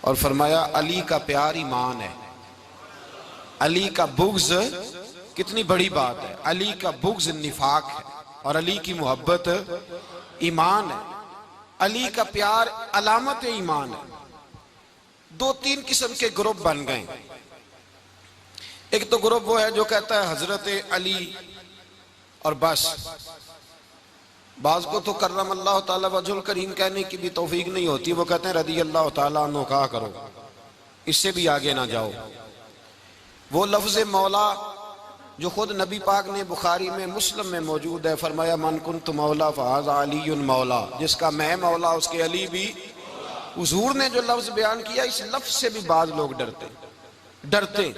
اور فرمایا علی کا پیار ایمان ہے، علی کا بغض کتنی بڑی بات ہے، علی کا بغض نفاق ہے اور علی کی محبت ایمان ہے، علی کا پیار علامت ایمان ہے۔ دو تین قسم کے گروپ بن گئے۔ ایک تو گروپ وہ ہے جو کہتا ہے حضرت علی اور بس، بعض کو تو کرم اللہ تعالیٰ وجہ الکریم کہنے کی بھی توفیق نہیں ہوتی، وہ کہتے ہیں رضی اللہ تعالیٰ عنہ کہا کرو، اس سے بھی آگے نہ جاؤ۔ وہ لفظ مولا جو خود نبی پاک نے بخاری میں مسلم میں موجود ہے، فرمایا من کنت مولا فہذا علی مولا، جس کا میں مولا اس کے علی بھی۔ حضور نے جو لفظ بیان کیا اس لفظ سے بھی بعض لوگ ڈرتے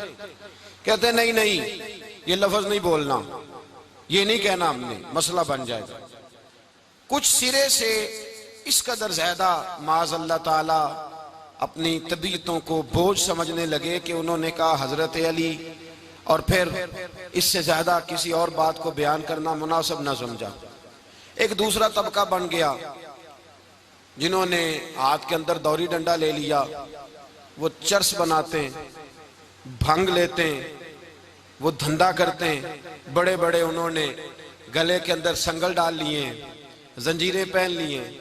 کہتے ہیں نہیں یہ لفظ نہیں بولنا، یہ نہیں کہنا، ہم نے مسئلہ بن جائے گا۔ کچھ سرے سے اس قدر زیادہ معاذ اللہ تعالی اپنی طبیعتوں کو بوجھ سمجھنے لگے کہ انہوں نے کہا حضرت علی، اور پھر اس سے زیادہ کسی اور بات کو بیان کرنا مناسب نہ سمجھا۔ ایک دوسرا طبقہ بن گیا جنہوں نے ہاتھ کے اندر دوری ڈنڈا لے لیا، وہ چرس بناتے ہیں، بھنگ لیتے ہیں، وہ دھندا کرتے ہیں، بڑے بڑے انہوں نے گلے کے اندر سنگل ڈال لیے ہیں، زنجیریں پہن لیے ہیں،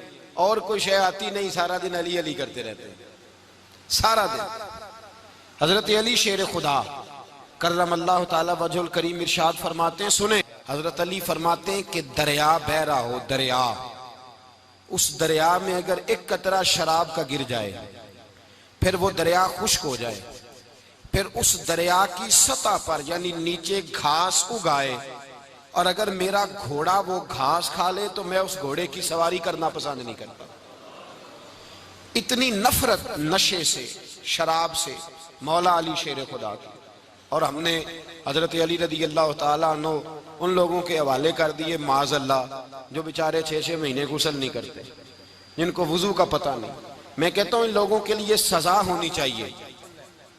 اور کوئی شے آتی نہیں، سارا دن علی علی کرتے رہتے ہیں سارا دن۔ حضرت علی شیر خدا کرم اللہ تعالی وجہ الکریم ارشاد فرماتے ہیں، سنیں، حضرت علی فرماتے ہیں کہ دریا بہ رہا ہو، دریا، اس دریا میں اگر ایک قطرہ شراب کا گر جائے پھر وہ دریا خشک ہو جائے، پھر اس دریا کی سطح پر یعنی نیچے گھاس اگائے، اور اگر میرا گھوڑا وہ گھاس کھا لے تو میں اس گھوڑے کی سواری کرنا پسند نہیں کرتا۔ اتنی نفرت نشے سے، شراب سے مولا علی شیر خدا کی۔ اور ہم نے حضرت علی رضی اللہ تعالیٰ عنہ ان لوگوں کے حوالے کر دیے معاذ اللہ جو بیچارے 6 مہینے غسل نہیں کرتے، جن کو وضو کا پتہ نہیں۔ میں کہتا ہوں ان لوگوں کے لیے سزا ہونی چاہیے۔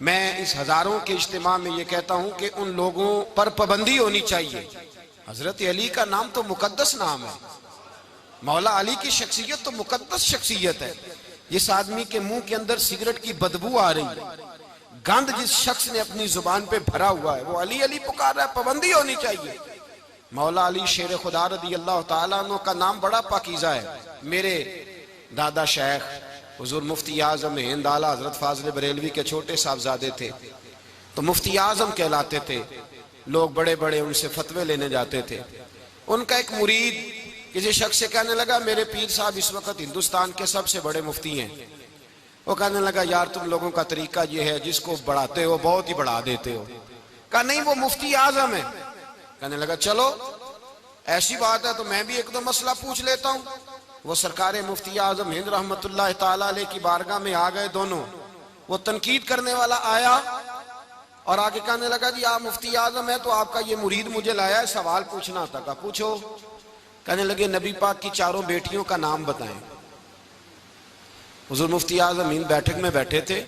میں اس ہزاروں کے اجتماع میں یہ کہتا ہوں کہ ان لوگوں پر پابندی ہونی چاہیے۔ حضرت علی کا نام تو مقدس نام ہے، مولا علی کی شخصیت تو مقدس شخصیت ہے۔ جس آدمی کے منہ کے اندر سگریٹ کی بدبو آ رہی ہے، گند جس شخص نے اپنی زبان پہ بھرا ہوا ہے، وہ علی علی پکار رہا ہے، پابندی ہونی چاہیے۔ مولا علی شیر خدا رضی اللہ تعالیٰ عنہ کا نام بڑا پاکیزہ ہے۔ میرے دادا شیخ حضور مفتی اعظم ہند اعلیٰ حضرت فاضل بریلوی کے چھوٹے صاحبزادے تھے، تو مفتی اعظم کہلاتے تھے، لوگ بڑے بڑے ان سے فتوے لینے جاتے تھے۔ ان کا ایک مرید کسی شخص سے کہنے لگا میرے پیر صاحب اس وقت ہندوستان کے سب سے بڑے مفتی ہیں۔ وہ کہنے لگا یار تم لوگوں کا طریقہ یہ ہے جس کو بڑھاتے ہو بہت ہی بڑھا دیتے ہو۔ کہا نہیں وہ مفتی اعظم ہے۔ کہنے لگا چلو ایسی بات ہے تو میں بھی ایک دو مسئلہ پوچھ لیتا ہوں۔ وہ سرکار مفتی اعظم ہند رحمت اللہ تعالیٰ علیہ کی بارگاہ میں آ گئے دونوں۔ وہ تنقید کرنے والا آیا اور آگے کہنے لگا جی آپ مفتی اعظم ہے تو آپ کا یہ مرید مجھے لایا ہے، سوال پوچھنا تھا۔ کہا پوچھو۔ کہنے لگے نبی پاک کی 4 بیٹیوں کا نام بتائیں۔ حضور مفتی اعظم ہند بیٹھک میں بیٹھے تھے،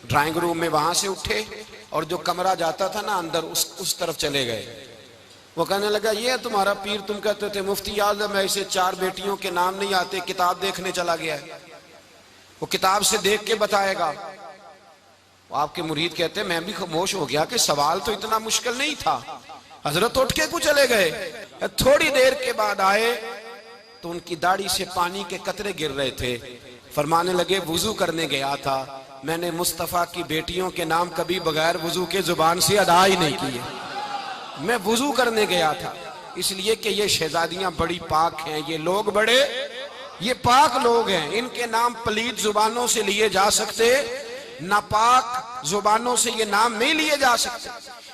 ڈرائنگ روم میں، وہاں سے اٹھے اور جو کمرہ جاتا تھا نا اندر اس طرف چلے گئے۔ وہ کہنے لگا یہ ہے تمہارا پیر، تم کہتے تھے مفتی اعظم ہے، اسے 4 بیٹیوں کے نام نہیں آتے، کتاب دیکھنے چلا گیا ہے، وہ کتاب سے دیکھ کے بتائے گا۔ آپ کے مرید کہتے ہیں میں بھی خاموش ہو گیا کہ سوال تو اتنا مشکل نہیں تھا۔ حضرت اٹھ کے کو چلے گئے، تھوڑی دیر کے بعد آئے تو ان کی داڑھی سے پانی کے قطرے گر رہے تھے۔ فرمانے لگے وضو کرنے گیا تھا، میں نے مصطفیٰ کی بیٹیوں کے نام کبھی بغیر وضو کے زبان سے ادا ہی نہیں کیے، میں وضو کرنے گیا تھا، اس لیے کہ یہ شہزادیاں بڑی پاک ہیں، یہ لوگ بڑے یہ پاک لوگ ہیں، ان کے نام پلید زبانوں سے لیے جا سکتے، ناپاک زبانوں سے یہ نام نہیں لیے جا سکتے۔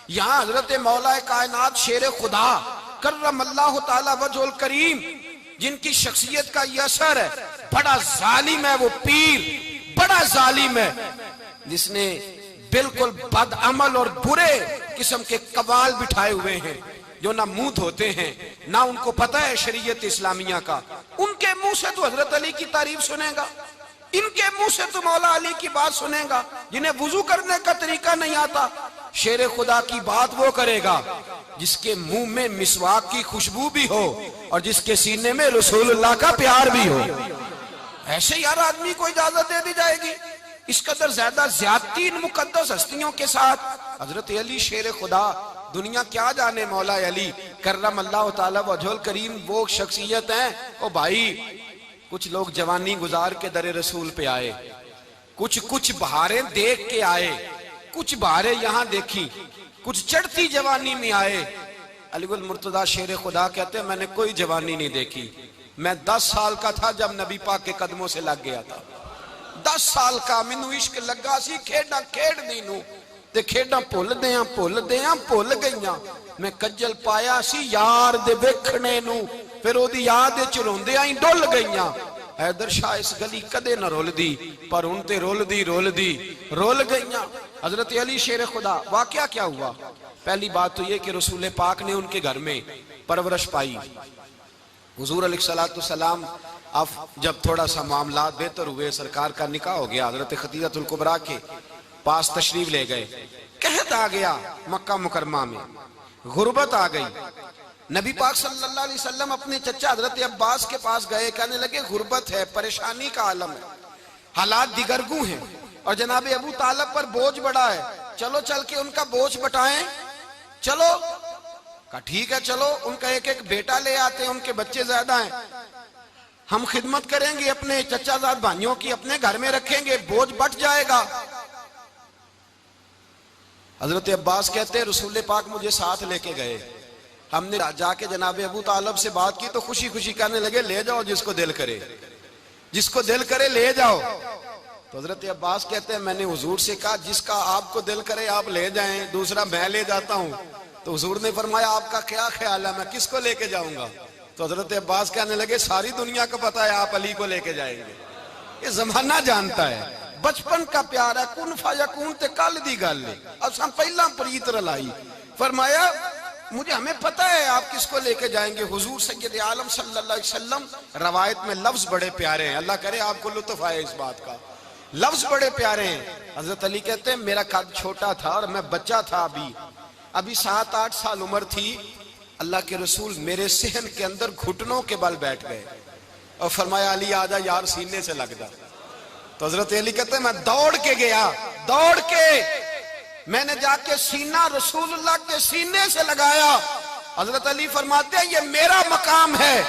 یہاں حضرت مولا کائنات شیر خدا کرم اللہ تعالی وجہ الکریم جن کی شخصیت کا یہ اثر ہے، بڑا ظالم ہے وہ پیر، بڑا ظالم ہے جس نے بالکل بد عمل اور برے قسم کے قوال بٹھائے ہوئے ہیں، جو نہ منہ دھوتے ہیں نہ ان کو پتہ ہے شریعت اسلامیہ کا۔ ان کے منہ سے تو حضرت علی کی تعریف سنے گا، ان کے منہ سے تو مولا علی کی بات سنے گا، جنہیں وضو کرنے کا طریقہ نہیں آتا۔ شیر خدا کی بات وہ کرے گا جس کے منہ میں مسواک کی خوشبو بھی ہو اور جس کے سینے میں رسول اللہ کا پیار بھی ہو۔ ایسے یار آدمی کو اجازت دے دی جائے گی؟ اس قدر زیادہ زیادتی ان مقدس ہستیوں کے ساتھ. حضرت علی شیر خدا، دنیا کیا جانے مولا علی کرم اللہ تعالی وجہ الکریم، وہ شخصیت ہیں. او بھائی، کچھ لوگ جوانی گزار کے در رسول پہ آئے، کچھ بہاریں دیکھ کے آئے، کچھ بہاریں یہاں دیکھی، کچھ چڑھتی جوانی میں آئے. علی گل مرتضیٰ شیر خدا کہتے ہیں میں نے کوئی جوانی نہیں دیکھی. میں 10 سال کا تھا جب نبی پاک کے قدموں سے لگ گیا تھا. 10 سال کا مینوں عشق لگا سی، کھیڈاں کھیڈ دی نوں تے کھیڈاں بھول گئیاں. میں کجل پایا سی یار دے ویکھنے نوں، پھر او دی یاد وچ روندیاں ہی ڈل گئیاں. حیدر شاہ اس گلی کدے نہ رول دی، پر ان تے رول گئیاں. حضرت علی شیر خدا، واقعہ کیا ہوا؟ پہلی بات تو یہ کہ رسول پاک نے ان کے گھر میں پرورش پائی. حضور علیہ السلام اب جب تھوڑا سا معاملات بہتر ہوئے، سرکار کا نکاح ہو گیا، حضرت خدیجہ الکبریٰ کے پاس تشریف لے گئے. قحط آ گیا مکہ مکرمہ میں، غربت آ گئی. نبی پاک صلی اللہ علیہ وسلم اپنے چچا حضرت عباس کے پاس گئے، کہنے لگے غربت ہے، پریشانی کا عالم ہے، حالات دیگرگوں ہیں، اور جناب ابو طالب پر بوجھ بڑا ہے، چلو چل کے ان کا بوجھ بٹائیں. چلو کہا ٹھیک ہے، چلو ان کا ایک بیٹا لے آتے ہیں، ان کے بچے زیادہ ہیں، ہم خدمت کریں گے اپنے چچا زاد بھائیوں کی، اپنے گھر میں رکھیں گے، بوجھ بٹ جائے گا. حضرت عباس کہتے ہیں رسول پاک مجھے ساتھ لے کے گئے. ہم نے جا کے جناب ابو طالب سے بات کی تو خوشی خوشی کہنے لگے لے جاؤ جس کو دل کرے لے جاؤ. تو حضرت عباس کہتے ہیں میں نے حضور سے کہا جس کا آپ کو دل کرے آپ لے جائیں، دوسرا میں لے جاتا ہوں. تو حضور نے فرمایا آپ کا کیا خیال ہے، میں کس کو لے کے جاؤں گا؟ تو حضرت عباس کہنے لگے ساری دنیا کو پتا ہے آپ علی کو لے کے جائیں گے. یہ زمانہ جانتا ہے، بچپن کا پیار ہے، کن فیکون تے کل دی گل ہے. اب ہم پہلا پریت رلائی. فرمایا ہمیں پتہ ہے آپ کس کو لے کے جائیں گے. حضور سید عالم صلی اللہ علیہ وسلم، روایت میں لفظ بڑے پیارے ہیں، اللہ کرے آپ کو لطف آئے اس بات کا، لفظ بڑے پیارے ہیں. حضرت علی کہتے ہیں میرا قد چھوٹا تھا اور میں بچہ تھا، ابھی 7-8 سال عمر تھی. اللہ کے رسول میرے صحن کے اندر گھٹنوں کے بل بیٹھ گئے اور فرمایا علی آجا یار سینے سے لگ جا. تو حضرت علی کہتے ہیں میں دوڑ کے گیا، میں نے جا کے سینہ رسول اللہ کے سینے سے لگایا. حضرت علی فرماتے ہیں یہ میرا مقام ہے.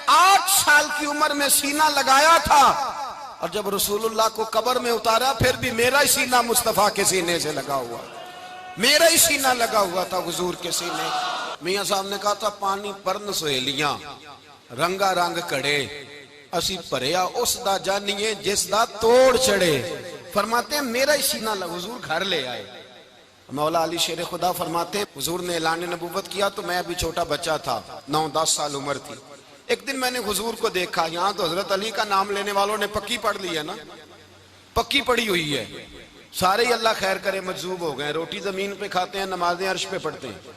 8 سال کی عمر میں سینہ لگایا تھا، اور جب رسول اللہ کو قبر میں اتارا پھر بھی میرا ہی سینہ مصطفیٰ کے سینے سے لگا ہوا، میرا ہی سینہ لگا ہوا تھا حضور کے سینے. میاں صاحب نے کہا تھا پانی پرن سہیلیاں رنگا رنگ کڑے، اسی پریا اس دا جانیے جس دا توڑ چڑے. فرماتے ہیں میرا ہی سینہ لگا. حضور گھر لے آئے. مولا علی شیر خدا فرماتے ہیں حضور نے اعلان نبوت کیا تو میں ابھی چھوٹا بچہ تھا، 9-10 سال عمر تھی. ایک دن میں نے حضور کو دیکھا، یہاں تو حضرت علی کا نام لینے والوں نے پکی پڑھ لی ہے نا، پکی پڑھی ہوئی ہے، سارے ہی اللہ خیر کرے مجذوب ہو گئے. روٹی زمین پہ کھاتے ہیں، نمازیں عرش پہ پڑھتے ہیں.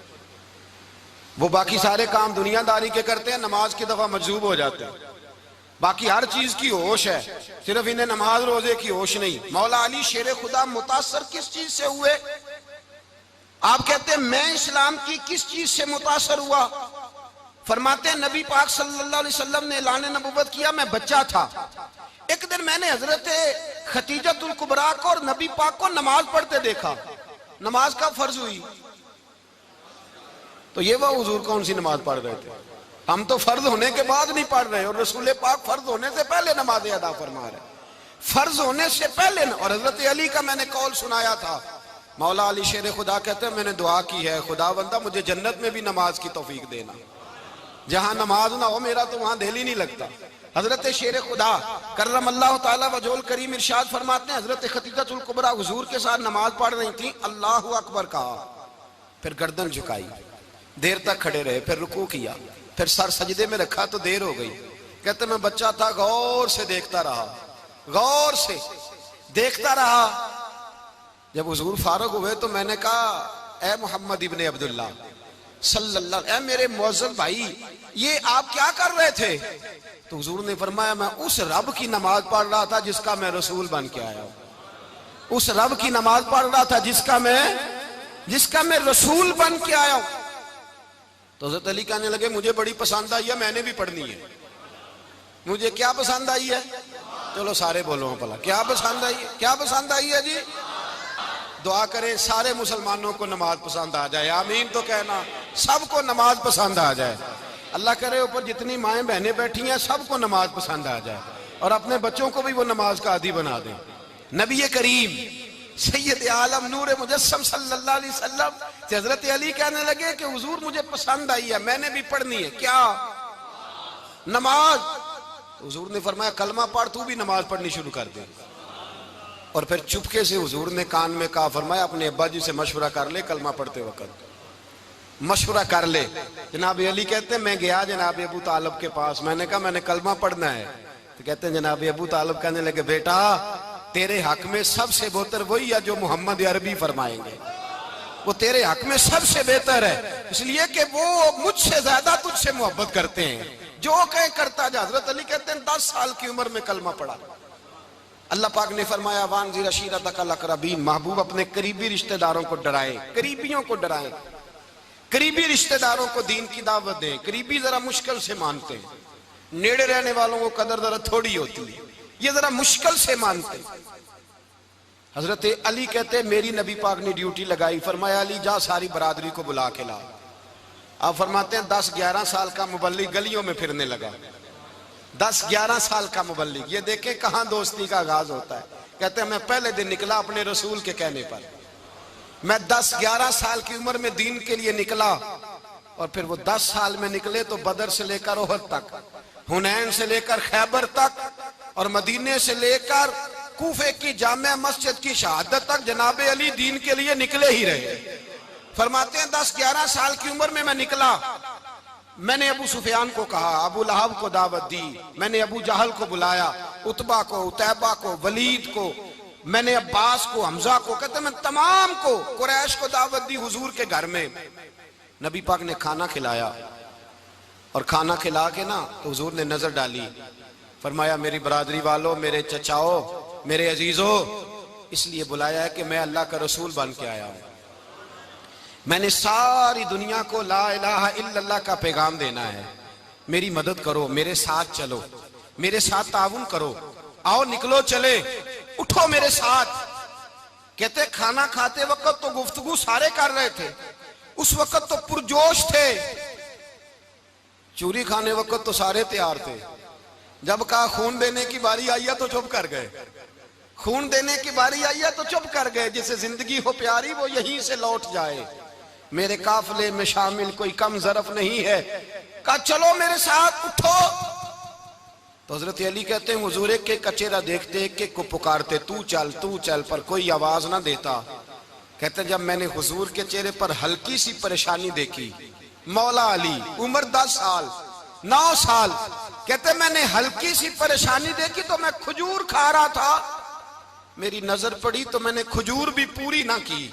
وہ باقی سارے کام دنیا داری کے کرتے ہیں، نماز کی دفعہ مجذوب ہو جاتے ہیں. باقی ہر چیز کی ہوش ہے، صرف انہیں نماز روزے کی ہوش نہیں. مولا علی شیر خدا متاثر کس چیز سے ہوئے؟ آپ کہتے ہیں میں اسلام کی کس چیز سے متاثر ہوا؟ فرماتے ہیں نبی پاک صلی اللہ علیہ وسلم نے اعلان نبوت کیا، میں بچہ تھا. ایک دن میں نے حضرت خدیجہ الکبریٰ کو اور نبی پاک کو نماز پڑھتے دیکھا. نماز کا فرض ہوئی تو یہ وہ حضور کون سی نماز پڑھ رہے تھے؟ ہم تو فرض ہونے کے بعد نہیں پڑھ رہے، اور رسول پاک فرض ہونے سے پہلے نماز ادا فرما رہے، فرض ہونے سے پہلے. اور حضرت علی کا میں نے قول سنایا تھا. مولا علی شیر خدا کہتے ہیں میں نے دعا کی ہے خدا بندہ مجھے جنت میں بھی نماز کی توفیق دینا، جہاں نماز نہ ہو میرا تو وہاں دل ہی نہیں لگتا. حضرت شیر خدا کرم اللہ تعالیٰ وجہ الکریم ارشاد فرماتے ہیں حضرت خدیجہ الکبریٰ حضور کے ساتھ نماز پڑھ رہی تھیں، اللہ اکبر کہا، پھر گردن جھکائی، دیر تک کھڑے رہے، پھر رکوع کیا، پھر سر سجدے میں رکھا تو دیر ہو گئی. کہتے میں بچہ تھا، غور سے دیکھتا رہا. جب حضور فارغ ہوئے تو میں نے کہا اے محمد ابن عبداللہ صلی اللہ علیہ وسلم، اے میرے معزز بھائی یہ آپ کیا کر رہے تھے؟ تو حضور نے فرمایا میں اس رب کی نماز پڑھ رہا تھا جس کا میں رسول بن کے آیا ہوں. اس رب کی نماز پڑھ رہا تھا جس کا میں رسول بن کے آیا ہوں. تو حضرت علی کہنے لگے مجھے بڑی پسند آئی ہے، میں نے بھی پڑھنی ہے. مجھے کیا پسند آئی ہے؟ چلو سارے بولو پلا کیا پسند آئی ہے؟ کیا پسند آئی ہے جی؟ دعا کرے سارے مسلمانوں کو نماز پسند آ جائے، آمین تو کہنا، سب کو نماز پسند آ جائے۔ اللہ کرے اوپر جتنی مائیں بہنیں بیٹھی ہیں سب کو نماز پسند آ جائے، اور اپنے بچوں کو بھی وہ نماز کا عادی بنا دیں۔ نبی کریم سید عالم نور مجسم صلی اللہ علیہ وسلم سے حضرت علی کہنے لگے کہ حضور مجھے پسند آئی ہے، میں نے بھی پڑھنی ہے، کیا؟ نماز۔ حضور نے فرمایا کلمہ پڑھ، تو بھی نماز پڑھنی شروع کر دے۔ اور پھر چپکے سے حضور نے کان میں کہا، فرمایا اپنے ابا جی سے مشورہ کر لے کلمہ پڑھتے وقت، مشورہ کر لے۔ جناب علی کہتے ہیں میں گیا جناب ابو طالب کے پاس، میں نے کہا میں نے کلمہ پڑھنا ہے، تو کہتے ہیں جناب ابو طالب کہنے لگے بیٹا تیرے حق میں سب سے بہتر وہی ہے جو محمد عربی فرمائیں گے، وہ تیرے حق میں سب سے بہتر ہے، اس لیے کہ وہ مجھ سے زیادہ تجھ سے محبت کرتے ہیں، جو کہیں کرتا جا۔ حضرت علی کہتے ہیں 10 سال کی عمر میں کلمہ پڑھا۔ اللہ پاک نے فرمایا وانذر عشیرتک الاقربین، محبوب اپنے قریبی رشتہ داروں کو ڈرائیں، قریبیوں کو ڈرائیں، قریبی رشتہ داروں کو دین کی دعوت دیں۔ قریبی ذرا مشکل سے مانتے ہیں، نیڑے رہنے والوں کو قدر ذرا تھوڑی ہوتی ہے، یہ ذرا مشکل سے مانتے ہیں۔ حضرت علی کہتے ہیں میری نبی پاک نے ڈیوٹی لگائی، فرمایا علی جا ساری برادری کو بلا کے لا۔ آپ فرماتے ہیں 10-11 سال کا مبلغ گلیوں میں پھرنے لگا، 10-11 سال کا مبلغ، یہ دیکھیں کہاں دوستی کا آغاز ہوتا ہے۔ کہتے ہیں میں پہلے دن نکلا اپنے رسول کے کہنے پر، میں 10-11 سال کی عمر میں دین کے لیے نکلا، اور پھر وہ 10 سال میں نکلے تو بدر سے لے کر احد تک، حنین سے لے کر خیبر تک، اور مدینے سے لے کر کوفے کی جامع مسجد کی شہادت تک جناب علی دین کے لیے نکلے ہی رہے۔ فرماتے ہیں 10-11 سال کی عمر میں نکلا، میں نے ابو سفیان کو کہا، ابو لہب کو دعوت دی، میں نے ابو جہل کو بلایا، عتبہ کو، عتیبہ کو، ولید کو، میں نے عباس کو، حمزہ کو، کہتے ہیں میں تمام کو، قریش کو دعوت دی حضور کے گھر میں۔ نبی پاک نے کھانا کھلایا، اور کھانا کھلا کے نا تو حضور نے نظر ڈالی، فرمایا میری برادری والوں، میرے چچاؤ، میرے عزیزو، اس لیے بلایا ہے کہ میں اللہ کا رسول بن کے آیا ہوں، میں نے ساری دنیا کو لا الہ الا اللہ کا پیغام دینا ہے، میری مدد کرو، میرے ساتھ چلو، میرے ساتھ تعاون کرو، آؤ نکلو چلے، اٹھو میرے ساتھ۔ کہتے کھانا کھاتے وقت تو گفتگو سارے کر رہے تھے، اس وقت تو پرجوش تھے، چوری کھانے وقت تو سارے تیار تھے، جب کہا خون دینے کی باری آئی ہے تو چپ کر گئے، خون دینے کی باری آئی ہے تو چپ کر گئے، جسے زندگی ہو پیاری وہ یہیں سے لوٹ جائے، میرے قافلے میں شامل کوئی کم ظرف نہیں ہے، کہا چلو میرے ساتھ اٹھو۔ تو حضرت علی کہتے ہیں حضور ایک ایک کا چہرہ دیکھتے، ایک ایک کو پکارتے، تو چل، پر کوئی آواز نہ دیتا۔ کہتے ہیں جب میں نے حضور کے چہرے پر ہلکی سی پریشانی دیکھی، مولا علی عمر 10 سال 9 سال، کہتے ہیں میں نے ہلکی سی پریشانی دیکھی تو میں کھجور کھا رہا تھا، میری نظر پڑی تو میں نے کھجور بھی پوری نہ کی،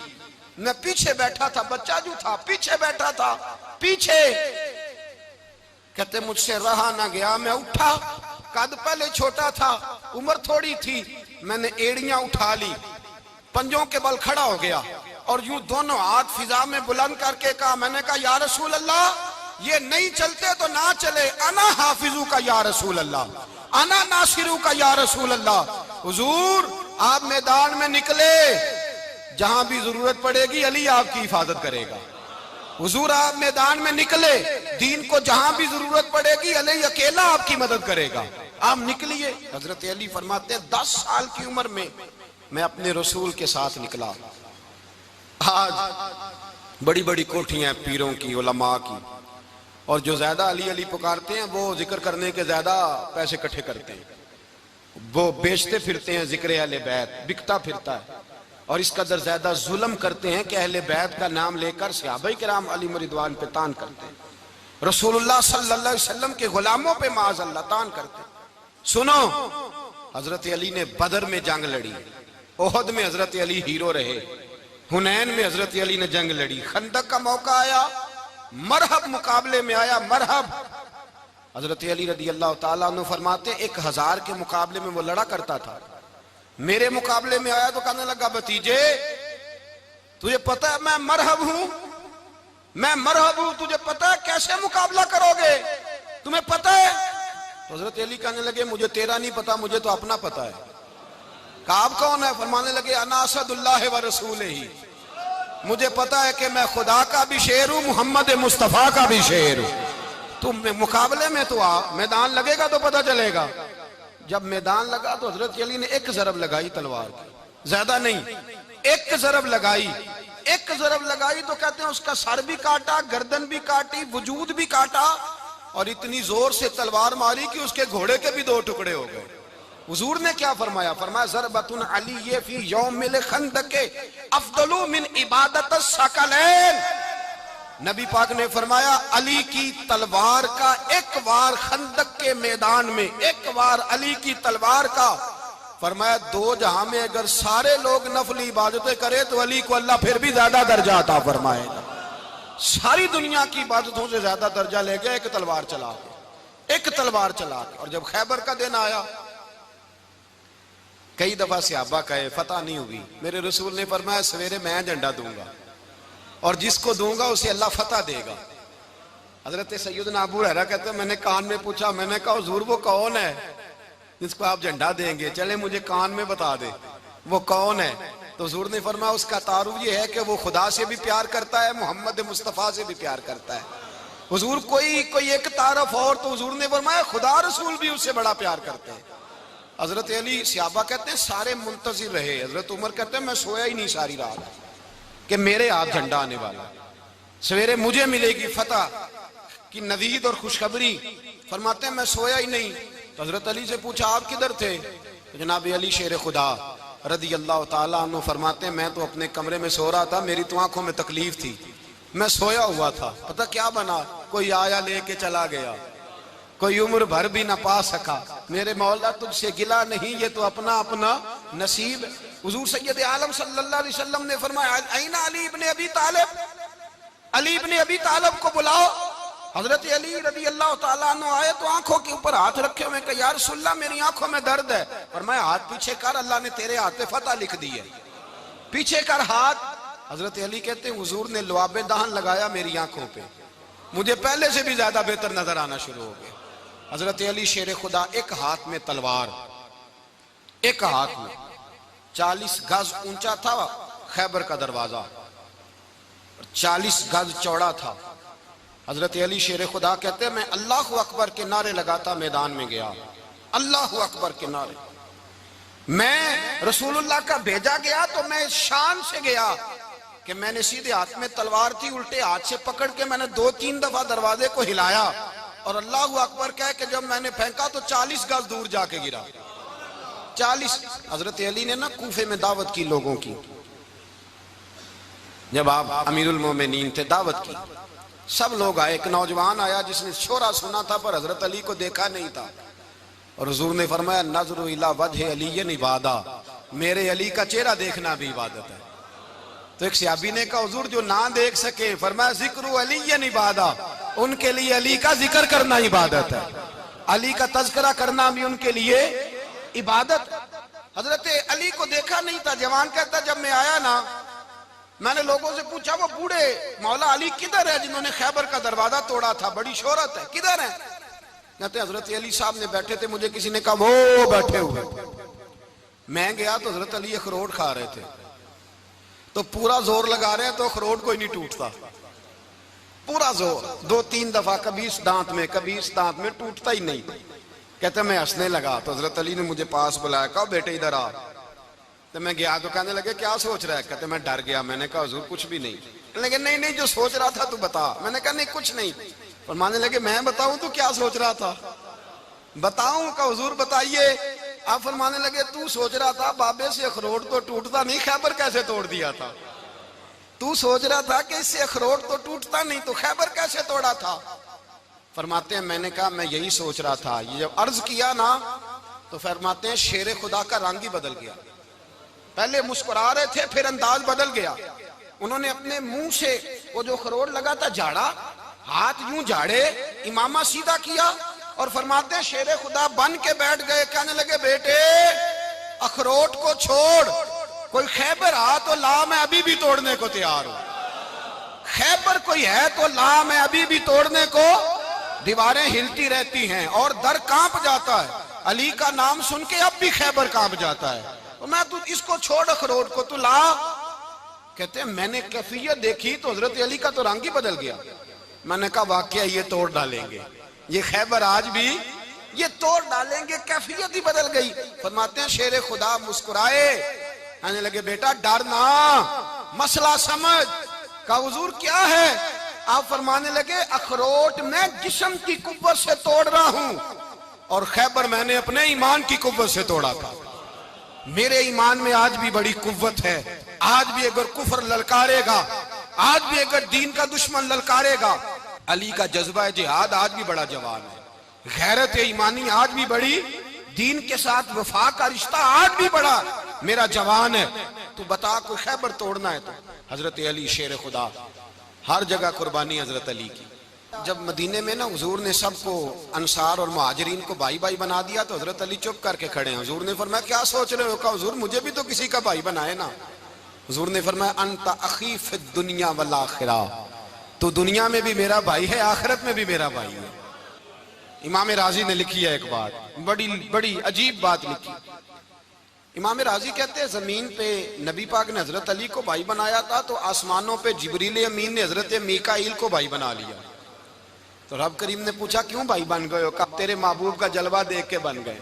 میں پیچھے بیٹھا تھا، بچہ جو تھا پیچھے بیٹھا تھا، پیچھے۔ کہتے مجھ سے رہا نہ گیا، میں اٹھا، قد پہلے چھوٹا تھا، عمر تھوڑی تھی، میں نے ایڑیاں اٹھا لی، پنجوں کے بل کھڑا ہو گیا، اور یوں دونوں ہاتھ فضا میں بلند کر کے کہا، میں نے کہا یا رسول اللہ یہ نہیں چلتے تو نہ چلے، انا حافظو کا یا رسول اللہ، انا ناصرو کا یا رسول اللہ۔ حضور آپ میدان میں نکلے، جہاں بھی ضرورت پڑے گی علی آپ کی حفاظت کرے گا۔ حضور آپ میدان میں نکلے، دین کو جہاں بھی ضرورت پڑے گی علی اکیلا آپ کی مدد کرے گا، آپ نکلیے۔ حضرت علی فرماتے ہیں 10 سال کی عمر میں اپنے رسول کے ساتھ نکلا۔ آج بڑی بڑی کوٹھیاں پیروں کی، علماء کی، اور جو زیادہ علی علی پکارتے ہیں وہ ذکر کرنے کے زیادہ پیسے اکٹھے کرتے ہیں، وہ بیچتے پھرتے ہیں ذکر اہل بیت، بکتا پھرتا ہے، اور اس قدر زیادہ ظلم کرتے ہیں کہ اہل بیت کا نام لے کر صحابہ کرام علی رضوان پہ تان کرتے ہیں، رسول اللہ صلی اللہ علیہ وسلم کے غلاموں پہ معاذ اللہ تان کرتے ہیں۔ سنو، حضرت علی نے بدر میں جنگ لڑی، احد میں حضرت علی ہیرو رہے، حنین میں حضرت علی نے جنگ لڑی، خندق کا موقع آیا، مرحب مقابلے میں آیا، مرحب۔ حضرت علی رضی اللہ تعالیٰ عنہ فرماتے 1000 کے مقابلے میں وہ لڑا کرتا تھا، میرے مقابلے میں آیا تو کہنے لگا بھتیجے تجھے پتا ہے میں مرحب ہوں، تجھے پتا ہے کیسے مقابلہ کرو گے، تمہیں پتا ہے تو حضرت علی کہنے لگے مجھے تیرا نہیں پتا، مجھے تو اپنا پتا ہے۔ کہا آپ کون ہے؟ فرمانے لگے انا اسد اللہ و رسولہ، مجھے پتا ہے کہ میں خدا کا بھی شیر ہوں، محمد مصطفیٰ کا بھی شیر ہوں۔ تم مقابلے میں تو آ، میدان لگے گا تو پتہ چلے گا۔ جب میدان لگا تو حضرت علی نے ایک ضرب لگائی تلوار کی، زیادہ نہیں، ایک ضرب لگائی۔ ایک ضرب لگائی تو کہتے ہیں اس کا سر بھی کاٹا، گردن بھی کاٹی، وجود بھی کاٹا، اور اتنی زور سے تلوار ماری کہ اس کے گھوڑے کے بھی دو ٹکڑے ہو گئے۔ حضور نے کیا فرمایا؟ فرمایا ضربۃ علی فی یوم الخندق افضل من عبادت الثقلین۔ نبی پاک نے فرمایا علی کی تلوار کا ایک وار خندق کے میدان میں، ایک وار علی کی تلوار کا، فرمایا دو جہاں میں اگر سارے لوگ نفل عبادتیں کرے تو علی کو اللہ پھر بھی زیادہ درجہ عطا فرمائے گا۔ ساری دنیا کی عبادتوں سے زیادہ درجہ لے گیا ایک تلوار چلا کے، ایک تلوار چلا کے۔ اور جب خیبر کا دن آیا، کئی دفعہ صحابہ کہے فتح نہیں ہوئی، میرے رسول نے فرمایا سویرے میں جھنڈا دوں گا اور جس کو دوں گا اسے اللہ فتح دے گا۔ حضرت سیدنا ابو ہریرہ کہتے ہیں میں نے کان میں پوچھا، میں نے کہا حضور وہ کون ہے جس کو آپ جھنڈا دیں گے؟ چلے مجھے کان میں بتا دے وہ کون ہے۔ تو حضور نے فرمایا اس کا تعارف یہ ہے کہ وہ خدا سے بھی پیار کرتا ہے، محمد مصطفیٰ سے بھی پیار کرتا ہے۔ حضور کوئی ایک تعارف اور، تو حضور نے فرمایا خدا رسول بھی اس سے بڑا پیار کرتے ہیں۔ حضرت علی، صحابہ کہتے ہیں سارے منتظر رہے۔ حضرت عمر کہتے ہیں میں سویا ہی نہیں ساری رات کہ میرے ہاتھ جھنڈا آنے والا، سویرے مجھے ملے گی فتح کی نوید اور خوشخبری۔ فرماتے ہیں میں سویا ہی نہیں۔ تو حضرت علی سے پوچھا آپ کدھر تھے؟ تو جناب علی شیر خدا رضی اللہ تعالیٰ عنہ فرماتے ہیں میں تو اپنے کمرے میں سو رہا تھا، میری تو آنکھوں میں تکلیف تھی، میں سویا ہوا تھا، پتہ کیا بنا؟ کوئی آیا لے کے چلا گیا، کوئی عمر بھر بھی نہ پا سکا۔ میرے مولا تجھ سے گلا نہیں، یہ تو اپنا اپنا نصیب۔ حضور سید عالم صلی اللہ علیہ وسلم نے فرمایا این علی ابن ابی طالب، علی ابن ابی طالب کو بلاؤ۔ حضرت علی رضی اللہ تعالیٰ عنہ آئے تو آنکھوں کے اوپر ہاتھ رکھے ہوئے کہ یا رسول اللہ میری آنکھوں میں درد ہے۔ فرمایا ہاتھ پیچھے کر، اللہ نے تیرے ہاتھ پہ فتح لکھ دی ہے، پیچھے کر ہاتھ۔ حضرت علی کہتے ہیں حضور نے لعاب دہن لگایا میری آنکھوں پہ، مجھے پہلے سے بھی زیادہ بہتر نظر آنا شروع ہو گیا۔ حضرت علی شیر خدا، ایک ہاتھ میں تلوار، ایک ہاتھ میں 40 گز اونچا تھا خیبر کا دروازہ، 40 گز چوڑا تھا۔ حضرت علی شیر خدا کہتے ہیں میں اللہ اکبر کے نعرے لگاتا میدان میں گیا، اللہ اکبر کے نعرے۔ میں رسول اللہ کا بھیجا گیا تو میں شان سے گیا کہ میں نے سیدھے ہاتھ میں تلوار تھی، الٹے ہاتھ سے پکڑ کے میں نے 2-3 دفعہ دروازے کو ہلایا اور اللہ اکبر کہہ کہ جب میں نے پھینکا تو 40 گز دور جا کے گرا، 40۔ حضرت علی نے نا کوفے میں دعوت کی لوگوں کی، جب آپ امیر المومنین تھے، دعوت کی، سب لوگ آئے۔ ایک نوجوان آیا جس نے شورا سنا تھا پر حضرت علی کو دیکھا نہیں تھا، اور حضور نے فرمایا نظر الی وجہ علی عبادہ، میرے علی کا چہرہ دیکھنا بھی عبادت ہے۔ تو ایک صحابی نے کہا حضور جو نہ دیکھ سکے، فرمایا ذکر علی عبادہ، ان کے لیے علی کا ذکر کرنا عبادت ہے، علی کا تذکرہ کرنا بھی ان کے لیے عبادت۔ حضرت علی کو دیکھا نہیں تھا۔ جوان کہتا جب میں آیا نا، میں نے لوگوں سے پوچھا وہ بوڑھے مولا علی کدھر ہے جنہوں نے خیبر کا دروازہ توڑا تھا، بڑی شہرت ہے، کدھر ہے؟ کہتے حضرت علی صاحب نے بیٹھے تھے، مجھے کسی نے کہا وہ بیٹھے ہوئے۔ میں گیا تو حضرت علی اخروٹ کھا رہے تھے، تو پورا زور لگا رہے ہیں تو اخروٹ کوئی نہیں ٹوٹتا، پورا زور 2-3 دفعہ، کبھی اس دانت میں کبھی اس دانت میں، ٹوٹتا ہی نہیں۔ کہتے میں ہنسنے لگا تو حضرت علی نے مجھے پاس بلایا، کہا بیٹے ادھر آ۔ تو میں گیا تو کہنے لگے کیا سوچ رہا ہے؟ کہتے میں ڈر گیا۔ میں نے کہا حضور کچھ بھی نہیں۔ لیکن نہیں جو سوچ رہا تھا تو بتا۔ میں نے کہا نہیں کچھ نہیں۔ فرمانے لگے میں بتاؤں تو کیا سوچ رہا تھا؟ بتاؤں؟ کہ حضور بتائیے۔ آپ فرمانے لگے تو سوچ رہا تھا بابے سے اخروٹ تو ٹوٹتا نہیں، خیبر کیسے توڑ دیا تھا؟ تو سوچ رہا تھا کہ اس سے اخروٹ تو ٹوٹتا نہیں تو خیبر کیسے توڑا تھا؟ فرماتے ہیں میں نے کہا میں یہی سوچ رہا تھا۔ یہ جب عرض کیا نا تو فرماتے ہیں شیر خدا کا رنگ ہی بدل گیا، پہلے مسکرا رہے تھے پھر انداز بدل گیا۔ انہوں نے اپنے منہ سے وہ جو خروٹ لگا تھا جھاڑا، ہاتھ یوں جھاڑے، امامہ سیدھا کیا، اور فرماتے ہیں شیر خدا بن کے بیٹھ گئے۔ کہنے لگے بیٹے اخروٹ کو چھوڑ، کوئی خیبر آ تو لا، میں ابھی بھی توڑنے کو تیار ہوں۔ خیبر کوئی ہے تو لا، میں ابھی بھی توڑنے کو۔ دیواریں ہلتی رہتی ہیں اور در کانپ جاتا ہے. علی کا نام سن کے اب بھی خیبر کانپ جاتا ہے. تو میں تو اس کو چھوڑ اخروٹ کو تو لا. کہتے ہیں میں نے کیفیت دیکھی تو حضرت علی کا تو رنگ ہی بدل گیا. میں نے کہا واقعہ یہ توڑ ڈالیں گے, یہ خیبر آج بھی یہ توڑ ڈالیں گے, کیفیت ہی بدل گئی. فرماتے ہیں شیر خدا مسکرائے, کہنے لگے بیٹا ڈرنا, مسئلہ سمجھ. کہا حضور کیا ہے؟ آپ فرمانے لگے اخروٹ میں جسم کی قوت سے توڑ رہا ہوں اور خیبر میں نے اپنے ایمان کی قوت سے توڑا تھا. میرے ایمان میں آج بھی بڑی قوت ہے. آج بھی اگر کفر للکارے گا, آج بھی اگر دین کا دشمن للکارے گا, علی کا جذبہ جہاد آج بھی بڑا جوان ہے. غیرت ایمانی آج بھی بڑی, دین کے ساتھ وفا کا رشتہ آج بھی بڑا میرا جوان ہے. تو بتا کوئی خیبر توڑنا ہے تو حضرت علی شیر خدا, ہر جگہ قربانی حضرت علی کی. جب مدینے میں نا حضور نے سب کو انصار اور مہاجرین کو بھائی بھائی بنا دیا تو حضرت علی چپ کر کے کھڑے ہیں. حضور نے فرمایا کیا سوچ رہے ہو؟ کہا حضور مجھے بھی تو کسی کا بھائی بنائے نا. حضور نے فرمایا انت اخی فی الدنیا والآخرہ, تو دنیا میں بھی میرا بھائی ہے, آخرت میں بھی میرا بھائی ہے. امام راضی نے لکھی ہے ایک بات, بڑی عجیب بات لکھی. امام راضی کہتے ہیں زمین پہ نبی پاک نے حضرت علی کو بھائی بنایا تھا تو آسمانوں پہ جبریل امین نے حضرت میکائیل کو بھائی بنا لیا. تو رب کریم نے پوچھا کیوں بھائی بن گئے ہو؟ کہا تیرے محبوب کا جلوہ دیکھ کے بن گئے.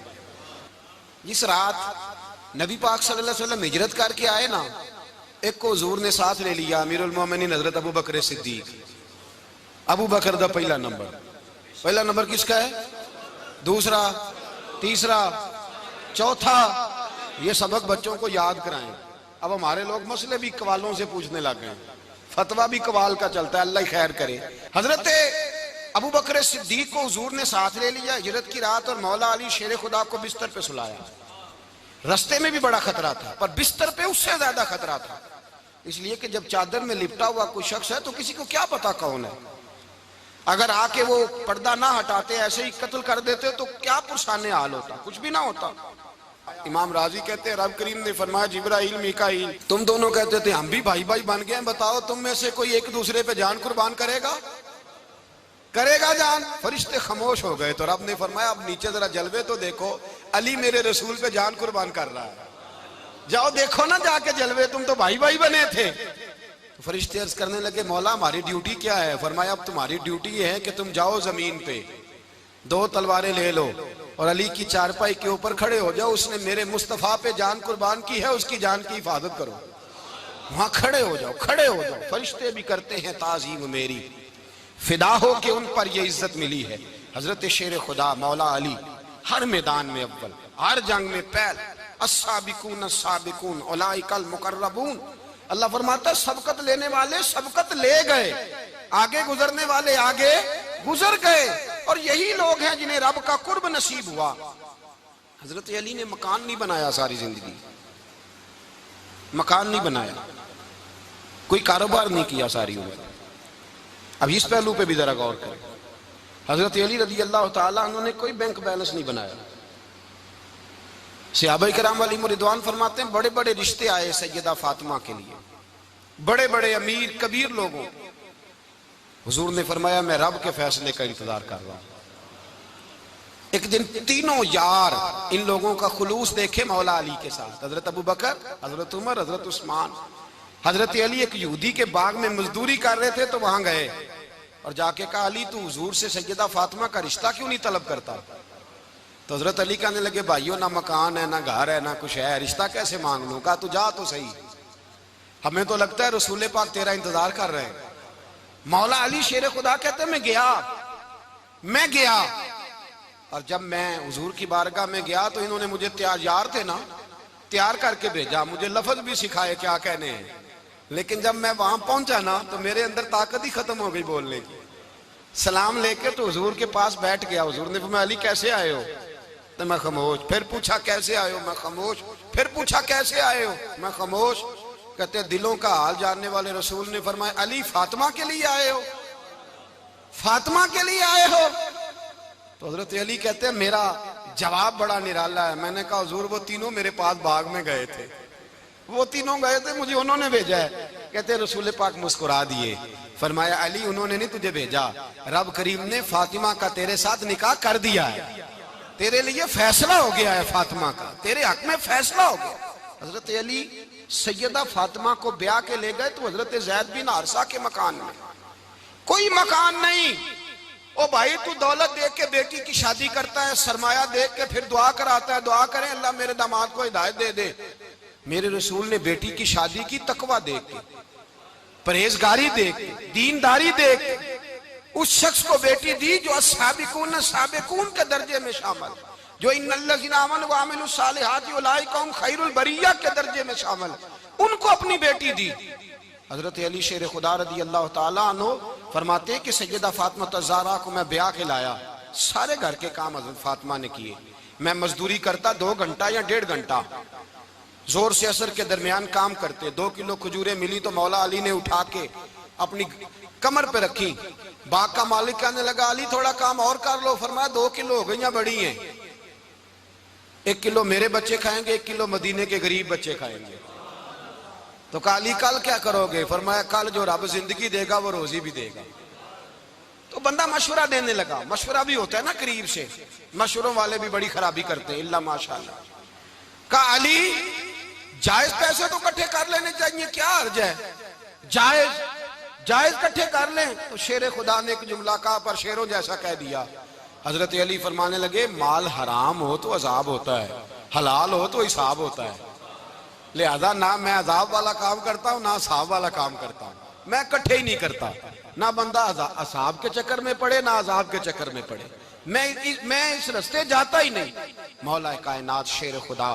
جس رات نبی پاک صلی اللہ علیہ وسلم ہجرت کر کے آئے نا, ایک کو حضور نے ساتھ لے لیا, امیر المومنین حضرت ابو بکر صدیق. ابو بکر دا پہلا نمبر کس کا ہے؟ دوسرا, تیسرا, چوتھا. یہ سبق بچوں کو یاد کرائیں. اب ہمارے لوگ مسئلے بھی قوالوں سے پوچھنے لگ گئے, فتویٰ بھی قوال کا چلتا ہے, اللہ ہی خیر کرے. حضرت ابو بکر صدیق کو حضور نے ساتھ لے لیا ہجرت کی رات, اور مولا علی شیر خدا کو بستر پہ سلایا. رستے میں بھی بڑا خطرہ تھا پر بستر پہ اس سے زیادہ خطرہ تھا, اس لیے کہ جب چادر میں لپٹا ہوا کوئی شخص ہے تو کسی کو کیا پتا کون ہے. اگر آ کے وہ پردہ نہ ہٹاتے, ایسے ہی قتل کر دیتے تو کیا پرسان حال ہوتا, کچھ بھی نہ ہوتا. امام راضی کہتے ہیں رب کریم نے فرمایا جبرائیل میکائیل تم دونوں کہتے تھے ہم بھی بھائی بھائی بن گئے ہیں, بتاؤ تم میں سے کوئی ایک دوسرے پہ جان قربان کرے گا جان؟ فرشتے خاموش ہو گئے. تو رب نے فرمایا اب نیچے ذرا جلوے تو دیکھو, علی میرے رسول پہ جان قربان کر رہا ہے, جاؤ دیکھو نا جا کے جلوے, تم تو بھائی بھائی بنے تھے. تو فرشتے عرض کرنے لگے مولا ہماری ڈیوٹی کیا ہے؟ فرمایا اب تمہاری ڈیوٹی یہ ہے کہ تم جاؤ زمین پہ 2 تلواریں لے لو اور علی کی چارپائی کے اوپر کھڑے ہو جاؤ, اس نے میرے مصطفیٰ پہ جان قربان کی ہے, اس کی جان کی حفاظت کرو. وہاں کھڑے ہو جاؤ. فرشتے بھی کرتے ہیں تعظیم میری, فدا ہو کہ ان پر یہ عزت ملی ہے. حضرت شیر خدا مولا علی ہر میدان میں اول, ہر جنگ میں پہل. السابقون السابقون اولئک المقربون. اللہ فرماتا ہے سبقت لینے والے سبقت لے گئے, آگے گزرنے والے آگے گزر گئے, اور یہی لوگ ہیں جنہیں رب کا قرب نصیب ہوا. حضرت علی نے مکان نہیں بنایا, ساری زندگی مکان نہیں بنایا, کوئی کاروبار نہیں کیا ساری عمر. اب اس پہلو پہ بھی ذرا غور کریں. حضرت علی رضی اللہ تعالیٰ انہوں نے کوئی بینک بیلنس نہیں بنایا. صحابہ کرام علیہم رضوان فرماتے ہیں بڑے بڑے رشتے آئے سیدہ فاطمہ کے لیے, بڑے بڑے امیر کبیر لوگوں. حضور نے فرمایا میں رب کے فیصلے کا انتظار کر رہا ہوں. ایک دن تینوں یار ان لوگوں کا خلوص دیکھے مولا علی کے ساتھ, حضرت ابو بکر, حضرت عمر, حضرت عثمان. حضرت علی ایک یہودی کے باغ میں مزدوری کر رہے تھے تو وہاں گئے اور جا کے کہا علی تو حضور سے سیدہ فاطمہ کا رشتہ کیوں نہیں طلب کرتا؟ تو حضرت علی کہنے لگے بھائیو نہ مکان ہے, نہ گھر ہے, نہ کچھ ہے, رشتہ کیسے مانگ لوں؟ کہا تو جا تو صحیح, ہمیں تو لگتا ہے رسول پاک تیرا انتظار کر رہے ہیں. مولا علی شیر خدا کہتے ہیں میں گیا اور جب میں حضور کی بارگاہ میں گیا تو انہوں نے مجھے یار تھے نا, تیار کر کے بھیجا, مجھے لفظ بھی سکھائے کیا کہنے ہیں, لیکن جب میں وہاں پہنچا نا تو میرے اندر طاقت ہی ختم ہو گئی بولنے کی. سلام لے کے تو حضور کے پاس بیٹھ گیا. حضور نے فرمایا علی کیسے آئے ہو؟ تو میں خاموش. پھر پوچھا کیسے آئے ہو؟ میں خاموش. پھر پوچھا کیسے آئے ہو؟ میں خاموش. کہتے دلوں کا حال جاننے والے رسول نے فرمایا علی فاطمہ کے لیے آئے ہو؟ فاطمہ کے لیے آئے ہو؟ تو حضرت علی کہتے ہیں میرا جواب بڑا نرالا ہے. میں نے کہا حضور وہ تینوں میرے پاس باغ میں گئے تھے, وہ تینوں گئے تھے, مجھے انہوں نے بھیجا ہے. کہتے رسول پاک مسکرا دیے، فرمایا علی انہوں نے نہیں تجھے بھیجا، رب کریم نے فاطمہ کا تیرے ساتھ نکاح کر دیا ہے، تیرے لیے فیصلہ ہو گیا ہے فاطمہ کا، تیرے حق میں فیصلہ ہو گیا۔ حضرت علی سیدہ فاطمہ کو بیاہ کے لے گئے تو حضرت زید بن حارثہ کے مکان میں، کوئی مکان نہیں۔ او بھائی تو دولت دیکھ کے بیٹی کی شادی کرتا ہے، سرمایہ دیکھ کے پھر دعا کراتا ہے، دعا کریں اللہ میرے داماد کو ہدایت دے دے۔ میرے رسول نے بیٹی کی شادی کی تقوی دیکھ کے، پرہیزگاری دیکھ کے، دینداری دیکھ کے، اس شخص کو بیٹی دی جو السابقون سابقون کے درجے میں شامل، جو ان الذین آمنوا وعملوا الصالحات اولئک هم خیر البریہ کے درجے میں شامل، ان کو اپنی بیٹی دی۔ حضرت علی شیر خدا رضی اللہ تعالیٰ عنہ فرماتے ہیں کہ سیدہ فاطمہ الزہرا کو میں بیاہ کے لایا، سارے گھر کے کام حضرت فاطمہ نے کیے، میں مزدوری کرتا 2 گھنٹہ یا 1.5 گھنٹہ، زور سے عصر کے درمیان کام کرتے، 2 کلو کھجوریں ملی تو مولا علی نے اٹھا کے اپنی کمر پہ رکھی، باغ کا مالک کہنے لگا علی تھوڑا کام اور کر لو، فرمایا 2 کلو ہو گئیاں بڑی ہیں، 1 کلو میرے بچے کھائیں گے، 1 کلو مدینے کے غریب بچے کھائیں گے۔ تو کہا علی کل کیا کرو گے؟ فرمایا کل جو رب زندگی دے گا وہ روزی بھی دے گا۔ تو بندہ مشورہ دینے لگا، مشورہ بھی ہوتا ہے نا قریب سے، مشوروں والے بھی بڑی خرابی کرتے ہیں اللہ ماشاءاللہ۔ کہا علی جائز پیسے تو کٹھے کر لینے چاہیے، کیا عرض ہے، جائز کٹھے کر لیں۔ تو شیر خدا نے ایک جملہ کہا پر شیروں جیسا کہہ دیا۔ حضرت علی فرمانے لگے مال حرام ہو تو عذاب ہوتا ہے، حلال ہو تو حساب ہوتا ہے، لہذا نہ میں عذاب والا کام کرتا ہوں نہ حساب والا کام کرتا ہوں، میں کٹھے ہی نہیں کرتا، نہ بندہ حساب کے چکر میں پڑے نہ عذاب کے چکر میں پڑے، میں اس رستے جاتا ہی نہیں۔ مولا کائنات شیر خدا۔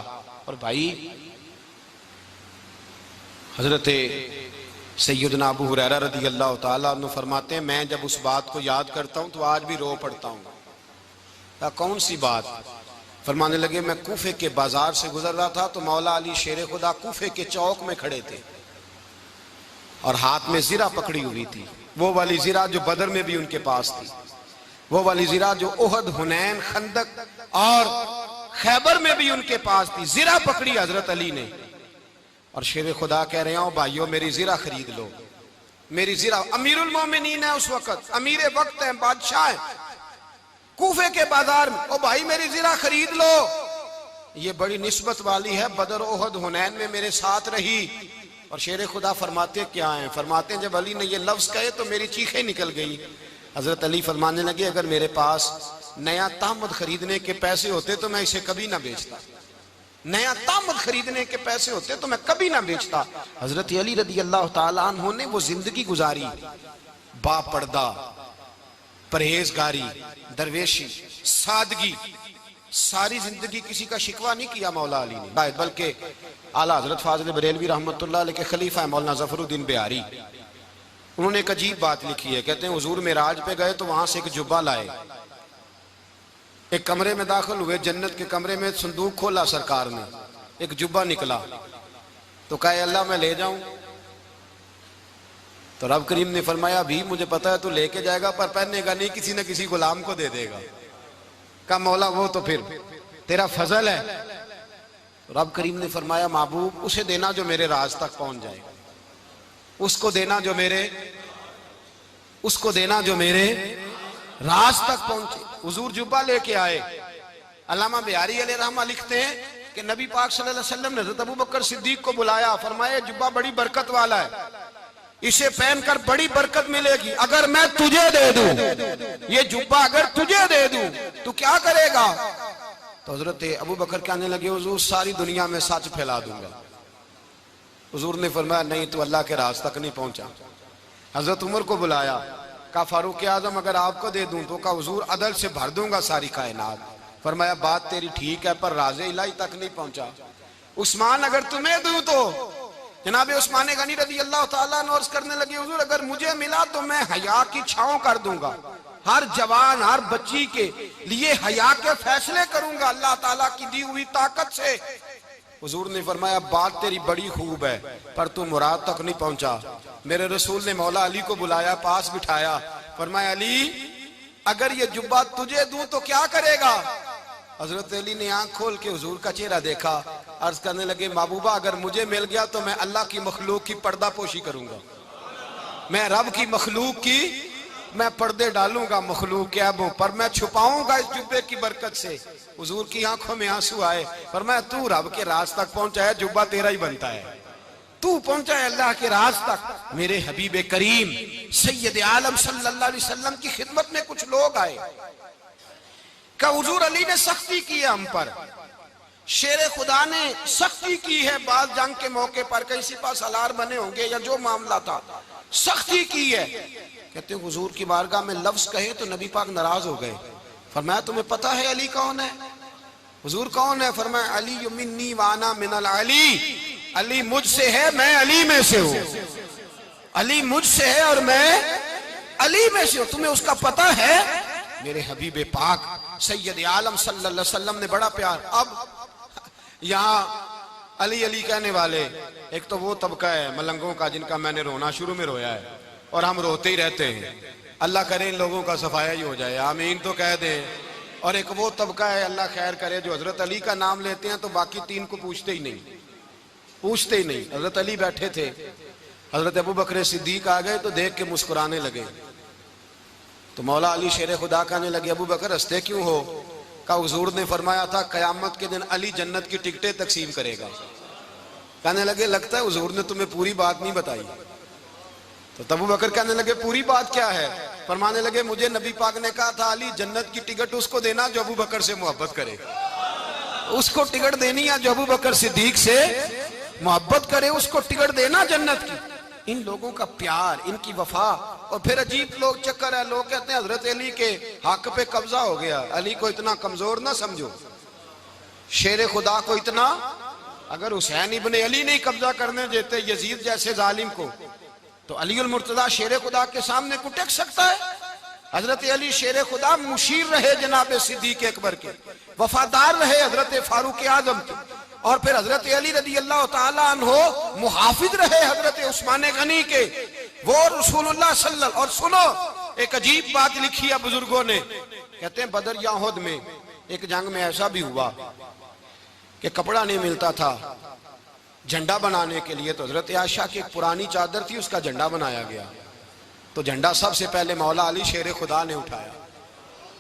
اور بھائی حضرت سیدنا ابو ہریرہ رضی اللہ تعالیٰ عنہ فرماتے ہیں میں جب اس بات کو یاد کرتا ہوں تو آج بھی رو پڑتا ہوں۔ کون سی بات؟ فرمانے لگے میں کوفے کے بازار سے گزر رہا تھا تو مولا علی شیر خدا کوفے کے چوک میں کھڑے تھے اور ہاتھ میں زرہ پکڑی ہوئی تھی، وہ والی زرہ جو بدر میں بھی ان کے پاس تھی، وہ والی زرہ جو احد، حنین، خندق اور خیبر میں بھی ان کے پاس تھی، زرہ پکڑی حضرت علی نے اور شیر خدا کہہ رہے ہیں بھائیو میری زرہ خرید لو، میری زرہ، امیر المومنین ہے اس وقت، امیر وقت ہیں، بادشاہ ہیں، کوفے کے بازار میں، او بھائی میری زرہ خرید لو، یہ بڑی نسبت والی ہے، بدر، احد، حنین میں میرے ساتھ رہی۔ اور شیر خدا فرماتے کیا ہیں؟ فرماتے ہیں جب علی نے یہ لفظ کہے تو میری چیخیں نکل گئی۔ حضرت علی فرمانے لگے اگر میرے پاس نیا تامد خریدنے کے پیسے ہوتے تو میں اسے کبھی نہ بیچتا، نیا تامد خریدنے کے پیسے ہوتے تو میں کبھی نہ بیچتا۔ حضرت علی رضی اللہ تعالیٰ عنہ نے وہ زندگی گزاری، با پردہ، پرہیزگاری، درویشی، سادگی، ساری زندگی کسی کا شکوہ نہیں کیا مولا علی نے، بلکہ اعلیٰ حضرت فاضل بریلوی رحمت اللہ علیہ کے خلیفہ مولانا ظفر الدین بہاری، انہوں نے ایک عجیب بات لکھی ہے، کہتے ہیں حضور معراج پہ گئے تو وہاں سے ایک جبہ لائے، ایک کمرے میں داخل ہوئے، جنت کے کمرے میں صندوق کھولا سرکار نے، ایک جبہ نکلا تو کہا اللہ میں لے جاؤں؟ تو رب کریم نے فرمایا بھی مجھے پتا ہے تو لے کے جائے گا پر پہننے گا نہیں، کسی نہ کسی غلام کو دے دے گا۔ کہا مولا وہ تو پھر تیرا فضل ہے۔ رب کریم نے فرمایا محبوب اسے دینا جو میرے راز تک پہنچ جائے، اس کو دینا جو میرے راز تک پہنچے۔ حضور جبہ لے کے آئے، علامہ بہاری علیہ رحمہ لکھتے ہیں کہ نبی پاک صلی اللہ علیہ وسلم نے حضرت ابوبکر صدیق کو بلایا، فرمایا جبہ بڑی برکت والا ہے، اسے پہن کر بڑی برکت ملے گی، اگر میں تجھے دے دوں، یہ جبہ اگر تجھے دے دوں تو کیا کرے گا؟ تو حضرت ابوبکر کہنے لگے حضور ساری دنیا میں سچ پھیلا دوں گا۔ حضور نے فرمایا نہیں تو اللہ کے راز تک نہیں پہنچا۔ حضرت عمر کو بلایا، کہا فاروق اعظم اگر آپ کو دے دوں تو کہا حضور عدل سے بھر دوں گا ساری کائنات۔ فرمایا بات تیری ٹھیک ہے پر راز الہی تک نہیں پہنچا۔ عثمان اگر تمہیں دوں تو جناب عثمان غنی رضی اللہ تعالیٰ عنہ عرض کرنے لگے حضور اگر مجھے ملا تو میں حیا کی چھاؤں کر دوں گا، ہر جوان ہر بچی کے لیے حیا کے فیصلے کروں گا اللہ تعالیٰ کی دی ہوئی طاقت سے۔ حضور نے فرمایا بات تیری بڑی خوب ہے پر تو مراد تک نہیں پہنچا۔ میرے رسول نے مولا علی کو بلایا، پاس بٹھایا، فرمایا علی اگر یہ جبہ تجھے دوں تو کیا کرے گا؟ حضرت علی نے آنکھ کھول کے حضور کا چہرہ دیکھا، عرض کرنے لگے محبوبہ اگر مجھے مل گیا تو میں اللہ کی مخلوق کی پردہ پوشی کروں گا، میں رب کی مخلوق کی میں پردے ڈالوں گا مخلوق کے عیبوں پر، میں چھپاؤں گا اس جبے کی برکت سے۔ حضور کی آنکھوں میں آنسو آئے، فرمایا تو رب کے راز تک پہنچا ہے، جبہ تیرا ہی بنتا ہے، تو پہنچا ہے اللہ کے راز تک۔ میرے حبیب کریم سید عالم صلی اللہ علیہ وسلم کی خدمت میں کچھ لوگ آئے کہ حضور علی نے سختی کی ہے ہم پر، شیر خدا نے سختی کی ہے بعض جنگ کے موقع پر، کہیں سپہ سالار بنے ہوں گے یا جو معاملہ تھا، سختی کی ہے۔ کہتے ہیں حضور کی بارگاہ میں لفظ کہے تو نبی پاک ناراض ہو گئے۔ فرمایا تمہیں پتہ ہے علی کون ہے؟ حضور کون ہے؟ فرمایا علی منی وانا من العلی، علی مجھ سے ہے میں علی میں سے ہوں، علی مجھ سے ہے اور میں علی میں سے ہوں، تمہیں اس کا پتہ ہے؟ میرے حبیب پاک سید عالم صلی اللہ علیہ وسلم نے بڑا پیار۔ اب یہاں علی علی کہنے والے ایک تو وہ طبقہ ہے ملنگوں کا جن کا میں نے رونا شروع میں رویا ہے اور ہم روتے ہی رہتے ہیں، اللہ کرے ان لوگوں کا صفایا ہی ہو جائے، آمین تو کہہ دیں۔ اور ایک وہ طبقہ ہے اللہ خیر کرے جو حضرت علی کا نام لیتے ہیں تو باقی تین کو پوچھتے ہی نہیں۔ حضرت علی بیٹھے تھے، حضرت ابو بکر صدیق آ گئے تو دیکھ کے مسکرانے لگے، تو مولا علی شیر خدا کہنے لگے ابو بکر ہنستے کیوں ہو؟ کہ حضور نے فرمایا تھا قیامت کے دن علی جنت کی ٹکٹیں تقسیم کرے گا۔ کہنے لگے لگتا ہے حضور نے تمہیں پوری بات نہیں بتائی۔ تو ابو بکر کہنے لگے پوری بات کیا ہے؟ فرمانے لگے مجھے نبی پاک نے کہا تھا علی جنت کی ٹکٹ اس کو دینا جو ابو بکر سے محبت کرے، اس کو ٹکٹ دینی ہے جو ابو بکر صدیق سے محبت کرے، اس کو ٹکٹ دینا جنت کی۔ ان لوگوں کا پیار، ان کی وفا۔ اور پھر عجیب لوگ چکر ہے، لوگ کہتے ہیں حضرت علی کے حق پہ قبضہ ہو گیا، علی کو اتنا کمزور نہ سمجھو، شیر خدا کو اتنا، اگر حسین ابن علی نہیں قبضہ کرنے دیتے یزید جیسے ظالم کو تو علی المرتضیٰ شیر خدا کے سامنے کو ٹک سکتا ہے؟ حضرت علی شیر خدا مشیر رہے جناب صدیق اکبر کے، وفادار رہے حضرت فاروق اعظم کے، اور پھر حضرت علی رضی اللہ تعالیٰ عنہ محافظ رہے حضرت عثمان غنی کے، وہ رسول اللہ صلی اللہ۔ اور سنو ایک عجیب بات لکھی ہے بزرگوں نے، کہتے ہیں بدر یا احد میں ایک جنگ میں ایسا بھی ہوا کہ کپڑا نہیں ملتا تھا جھنڈا بنانے کے لیے، تو حضرت عائشہ کی ایک پرانی چادر تھی، اس کا جھنڈا بنایا گیا، تو جھنڈا سب سے پہلے مولا علی شیر خدا نے اٹھایا۔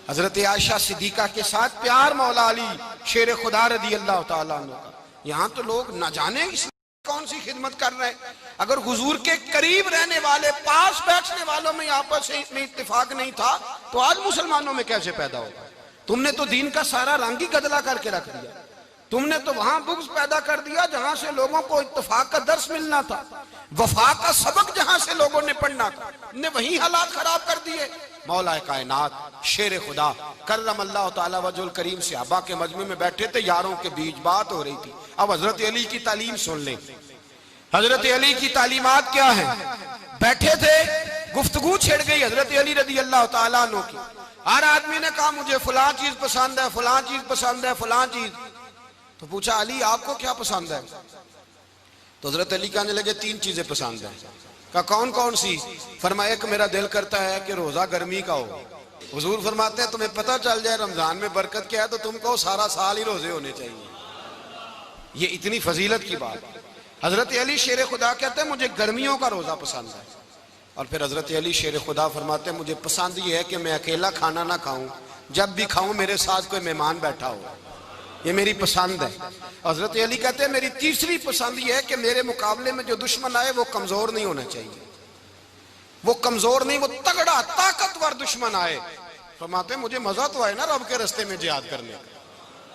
حضرت عائشہ صدیقہ کے ساتھ پیار مولا علی شیر خدا رضی اللہ تعالیٰ عنہ کا۔ یہاں تو لوگ نہ جانے اس کون سی خدمت کر رہے ہیں، اگر حضور کے قریب رہنے والے پاس بیٹھنے والوں میں آپس میں اتفاق نہیں تھا تو آج مسلمانوں میں کیسے پیدا ہوگا؟ تم نے تو دین کا سارا رنگ ہی گدلا کر کے رکھ دیا، تم نے تو وہاں بغض پیدا کر دیا جہاں سے لوگوں کو اتفاق کا درس ملنا تھا، وفا کا سبق جہاں سے لوگوں نے پڑھنا تھا، نے وہی حالات خراب کر دیے۔ مولا کائنات شیر خدا کرم اللہ تعالیٰ وجہ الکریم صحابہ کے مجمع میں بیٹھے تھے، یاروں کے بیچ بات ہو رہی تھی۔ اب حضرت علی کی تعلیم سن لیں، حضرت علی کی تعلیمات کیا ہیں؟ بیٹھے تھے، گفتگو چھڑ گئی حضرت علی رضی اللہ تعالیٰ عنہ کی، ہر آدمی نے کہا مجھے فلاں چیز پسند ہے، فلاں چیز پسند ہے، فلاں چیز۔ تو پوچھا علی آپ کو کیا پسند ہے؟ تو حضرت علی کہنے لگے تین چیزیں پسند ہیں۔ کہا کون کون سی؟ فرمایا ایک میرا دل کرتا ہے کہ روزہ گرمی کا ہو، حضور فرماتے ہیں تمہیں پتہ چل جائے رمضان میں برکت کیا ہے تو تم کو سارا سال ہی روزے ہونے چاہیے، یہ اتنی فضیلت کی بات۔ حضرت علی شیر خدا کہتے ہیں مجھے گرمیوں کا روزہ پسند ہے، اور پھر حضرت علی شیر خدا فرماتے ہیں مجھے پسند یہ ہے کہ میں اکیلا کھانا نہ کھاؤں، جب بھی کھاؤں میرے ساتھ کوئی مہمان بیٹھا ہو، یہ میری پسند ہے۔ حضرت علی کہتے ہیں میری تیسری پسند یہ ہے کہ میرے مقابلے میں جو دشمن آئے وہ کمزور نہیں ہونا چاہیے، وہ کمزور نہیں، وہ تگڑا طاقتور دشمن آئے۔ فرماتے ہیں مجھے مزہ تو آئے نا رب کے رستے میں جہاد کرنے کا،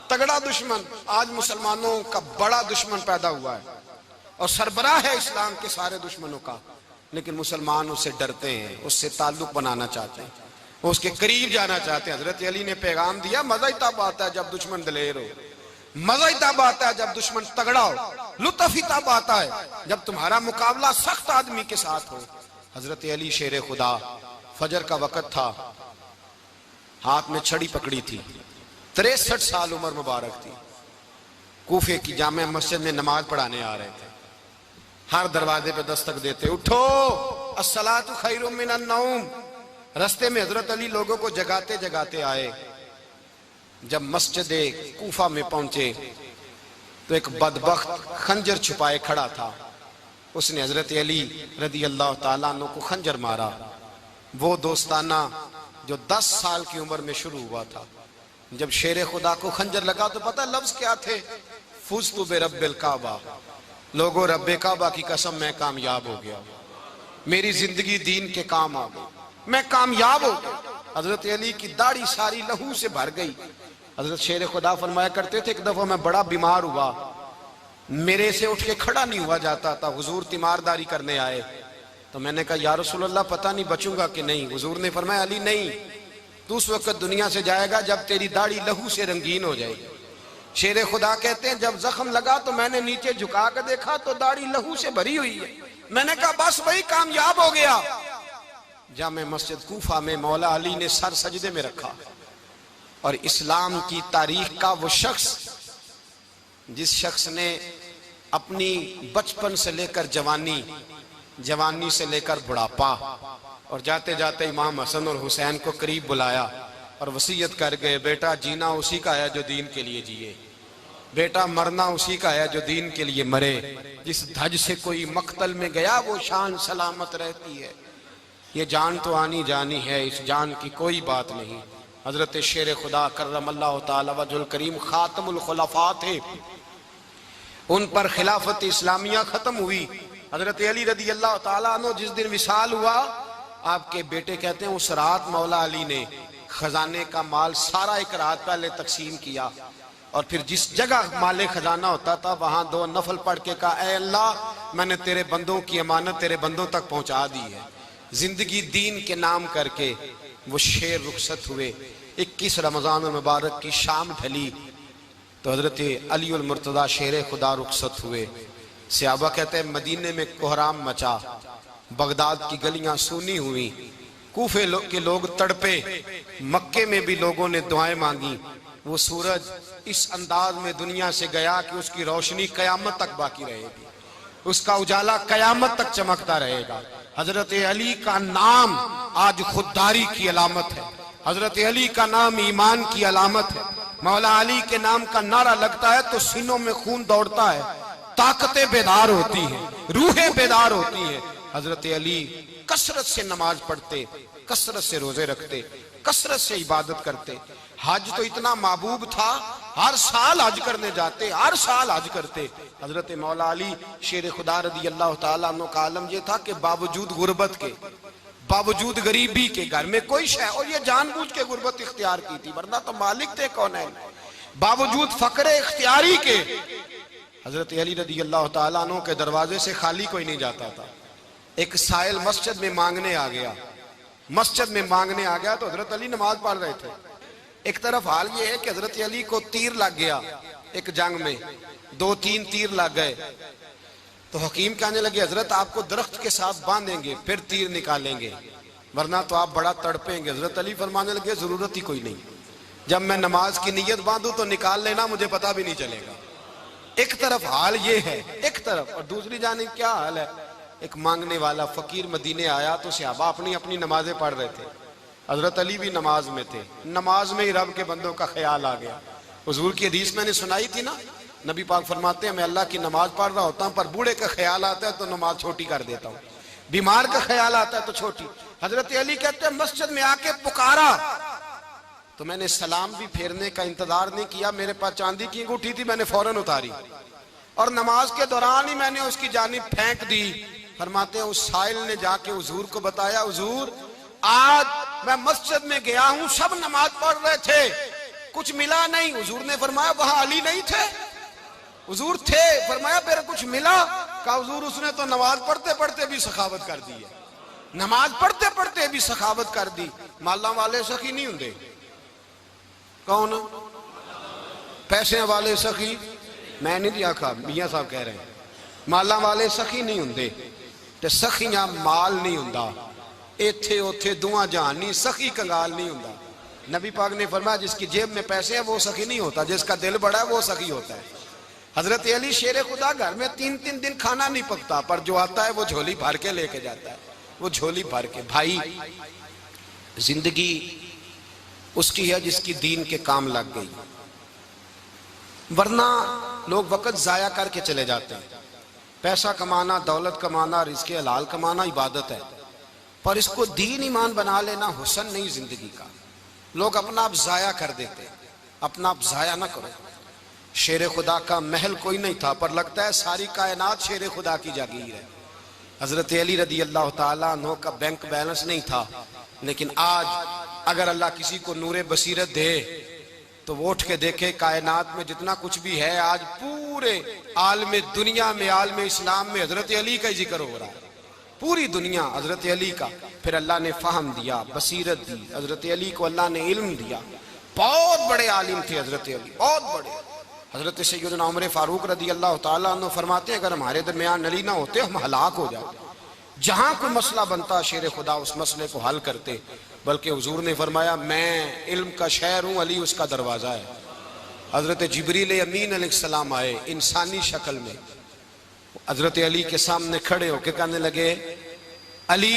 تگڑا دشمن۔ آج مسلمانوں کا بڑا دشمن پیدا ہوا ہے اور سربراہ ہے اسلام کے سارے دشمنوں کا، لیکن مسلمان اس سے ڈرتے ہیں، اس سے تعلق بنانا چاہتے ہیں، اس کے قریب جانا چاہتے ہیں۔ حضرت علی نے پیغام دیا مزہ ہی تب آتا ہے جب دشمن دلیر ہو، مزہ ہی تب آتا ہے جب دشمن تگڑا ہو، لطف ہی تب آتا ہے جب تمہارا مقابلہ سخت آدمی کے ساتھ ہو۔ حضرت علی شیر خدا، فجر کا وقت تھا، ہاتھ میں چھڑی پکڑی تھی، 63 سال عمر مبارک تھی، کوفے کی جامع مسجد میں نماز پڑھانے آ رہے تھے، ہر دروازے پہ دستک دیتے اٹھو الصلاۃ خیر من النوم۔ رستے میں حضرت علی لوگوں کو جگاتے جگاتے آئے، جب مسجد کوفہ میں پہنچے تو ایک بدبخت خنجر چھپائے کھڑا تھا، اس نے حضرت علی رضی اللہ تعالیٰ عنہ کو خنجر مارا۔ وہ دوستانہ جو 10 سال کی عمر میں شروع ہوا تھا، جب شیر خدا کو خنجر لگا تو پتہ لفظ کیا تھے؟ فزت برب الکعبہ، لوگوں رب کعبہ کی قسم میں کامیاب ہو گیا، میری زندگی دین کے کام آ گئی، میں کامیاب ہو گیا۔ حضرت علی کی داڑھی ساری لہو سے بھر گئی۔ حضرت شیر خدا فرمایا کرتے تھے ایک دفعہ میں بڑا بیمار ہوا، میرے سے اٹھ کے کھڑا نہیں ہوا جاتا تھا، حضور تیمارداری کرنے آئے تو میں نے کہا یا رسول اللہ پتہ نہیں بچوں گا کہ نہیں۔ حضور نے فرمایا علی نہیں، تو اس وقت دنیا سے جائے گا جب تیری داڑھی لہو سے رنگین ہو جائے گی۔ شیر خدا کہتے ہیں جب زخم لگا تو میں نے نیچے جھکا کر دیکھا تو داڑھی لہو سے بھری ہوئی ہے، میں نے کہا بس وہی کامیاب ہو گیا۔ جامع مسجد کوفہ میں مولا علی نے سر سجدے میں رکھا، اور اسلام کی تاریخ کا وہ شخص جس شخص نے اپنی بچپن سے لے کر جوانی، جوانی سے لے کر بڑھاپا، اور جاتے جاتے امام حسن اور حسین کو قریب بلایا اور وصیت کر گئے بیٹا جینا اسی کا ہے جو دین کے لیے جیے، بیٹا مرنا اسی کا ہے جو دین کے لیے مرے، جس دھج سے کوئی مقتل میں گیا وہ شان سلامت رہتی ہے، یہ جان تو آنی جانی ہے، اس جان کی کوئی بات نہیں۔ حضرت شیر خدا کرم اللہ تعالی وجہ الکریم خاتم الخلفاء تھے، ان پر خلافت اسلامیہ ختم ہوئی۔ حضرت علی رضی اللہ تعالیٰ عنہ جس دن وصال ہوا، آپ کے بیٹے کہتے ہیں اس رات مولا علی نے خزانے کا مال سارا ایک رات پہلے تقسیم کیا، اور پھر جس جگہ مال خزانہ ہوتا تھا وہاں 2 نفل پڑھ کے کہا اے اللہ میں نے تیرے بندوں کی امانت تیرے بندوں تک پہنچا دی ہے۔ زندگی دین کے نام کر کے وہ شیر رخصت ہوئے۔ 21 رمضان المبارک کی شام ڈھلی تو حضرت علی المرتضی شیر خدا رخصت ہوئے۔ صحابہ کہتے ہیں مدینے میں کوہرام مچا، بغداد کی گلیاں سونی ہوئی، کوفے کے لوگ تڑپے، مکے میں بھی لوگوں نے دعائیں مانگی۔ وہ سورج اس انداز میں دنیا سے گیا کہ اس کی روشنی قیامت تک باقی رہے گی، اس کا اجالا قیامت تک چمکتا رہے گا۔ حضرت علی کا نام آج خودداری کی علامت ہے، حضرت علی کا نام ایمان کی علامت ہے۔ مولا علی کے نام کا نعرہ لگتا ہے تو سینوں میں خون دوڑتا ہے، طاقتیں بیدار ہوتی ہیں، روحیں بیدار ہوتی ہیں۔ حضرت علی کثرت سے نماز پڑھتے، کثرت سے روزے رکھتے، کثرت سے عبادت کرتے۔ حج تو اتنا محبوب تھا، ہر سال حج کرنے جاتے، ہر سال حج کرتے۔ حضرت مولا علی شیر خدا رضی اللہ تعالیٰ عنہ کا عالم یہ تھا کہ باوجود غربت کے، باوجود غریبی کے، گھر میں کوئی شے، اور یہ جان بوجھ کے غربت اختیار کی تھی ورنہ تو مالک تھے کونین، باوجود فقر اختیاری کے حضرت علی رضی اللہ تعالیٰ عنہ کے دروازے سے خالی کوئی نہیں جاتا تھا۔ ایک سائل مسجد میں مانگنے آ گیا، مسجد میں مانگنے آ گیا تو حضرت علی نماز پڑھ رہے تھے۔ ایک طرف حال یہ ہے کہ حضرت علی کو تیر لگ گیا ایک جنگ میں، 2-3 تیر لگ گئے تو حکیم کہنے لگے حضرت آپ کو درخت کے ساتھ باندھیں گے پھر تیر نکالیں گے ورنہ تو آپ بڑا تڑپیں گے۔ حضرت علی فرمانے لگے ضرورت ہی کوئی نہیں، جب میں نماز کی نیت باندھوں تو نکال لینا، مجھے پتہ بھی نہیں چلے گا۔ ایک طرف حال یہ ہے، ایک طرف، اور دوسری جانب کیا حال ہے؟ ایک مانگنے والا فقیر مدینے آیا تو صحابہ اپنی اپنی نمازیں پڑھ رہے تھے، حضرت علی بھی نماز میں تھے، نماز میں ہی رب کے بندوں کا خیال آ گیا۔ حضور کی حدیث میں نے سنائی تھی نا، نبی پاک فرماتے ہیں میں اللہ کی نماز پڑھ رہا ہوتا ہوں پر بوڑھے کا خیال آتا ہے تو نماز چھوٹی کر دیتا ہوں، بیمار کا خیال آتا ہے تو چھوٹی۔ حضرت علی کہتے ہیں مسجد میں آ کے پکارا تو میں نے سلام بھی پھیرنے کا انتظار نہیں کیا، میرے پاس چاندی کی انگوٹھی تھی، میں نے فوراً اتاری اور نماز کے دوران ہی میں نے اس کی جانب پھینک دی۔ فرماتے ہیں اس سائل نے جا کے حضور کو بتایا حضور آج میں مسجد میں گیا ہوں، سب نماز پڑھ رہے تھے، کچھ ملا نہیں۔ حضور نے فرمایا وہاں علی نہیں تھے؟ حضور تھے۔ فرمایا پھر کچھ ملا؟ کہا حضور اس نے تو نماز پڑھتے پڑھتے بھی سخاوت کر دی ہے، نماز پڑھتے پڑھتے بھی سخاوت کر دی۔ مالاں والے سخی نہیں ہوندے؟ کون؟ پیسے والے سخی؟ میں نہیں دیا کھا، میاں صاحب کہہ رہے ہیں مالاں والے سخی نہیں ہوندے، تے سخیاں مال نہیں ہوندا، ایتھے اوتھے دعا جہان نہیں، سخی کنگال نہیں ہوندا۔ نبی پاک نے فرمایا جس کی جیب میں پیسے ہیں وہ سخی نہیں ہوتا، جس کا دل بڑا ہے وہ سخی ہوتا ہے۔ حضرت علی شیر خدا گھر میں 3 دن کھانا نہیں پکتا پر جو آتا ہے وہ جھولی بھر کے لے کے جاتا ہے، وہ جھولی بھر کے۔ بھائی زندگی اس کی ہے جس کی دین کے کام لگ گئی، ورنہ لوگ وقت ضائع کر کے چلے جاتے ہیں. پیسہ کمانا، دولت کمانا، رزق حلال کمانا عبادت ہے، پر اس کو دین ایمان بنا لینا حسن نہیں زندگی کا. لوگ اپنا آپ ضائع کر دیتے ہیں. اپنا آپ ضائع نہ کرو. شیر خدا کا محل کوئی نہیں تھا، پر لگتا ہے ساری کائنات شیر خدا کی جاگیر ہے. حضرت علی رضی اللہ تعالیٰ عنہ کا بینک بیلنس نہیں تھا، لیکن آج اگر اللہ کسی کو نور بصیرت دے تو وہ اٹھ کے دیکھے کائنات میں جتنا کچھ بھی ہے، آج پورے عالم دنیا میں، عالم اسلام میں حضرت علی کا ہی ذکر ہو رہا ہے. پوری دنیا حضرت علی کا. پھر اللہ نے فہم دیا، بصیرت دی. حضرت علی کو اللہ نے علم دیا. بہت بڑے عالم تھے حضرت علی، بہت بڑے. حضرت سیدنا عمر فاروق رضی اللہ تعالیٰ عنہ فرماتے ہیں اگر ہمارے درمیان علی نہ ہوتے ہم ہلاک ہو جاتے. جہاں کوئی مسئلہ بنتا شیر خدا اس مسئلے کو حل کرتے. بلکہ حضور نے فرمایا میں علم کا شہر ہوں، علی اس کا دروازہ ہے. حضرت جبریل امین علیہ السلام آئے انسانی شکل میں، حضرت علی کے سامنے کھڑے ہو کے کہنے لگے علی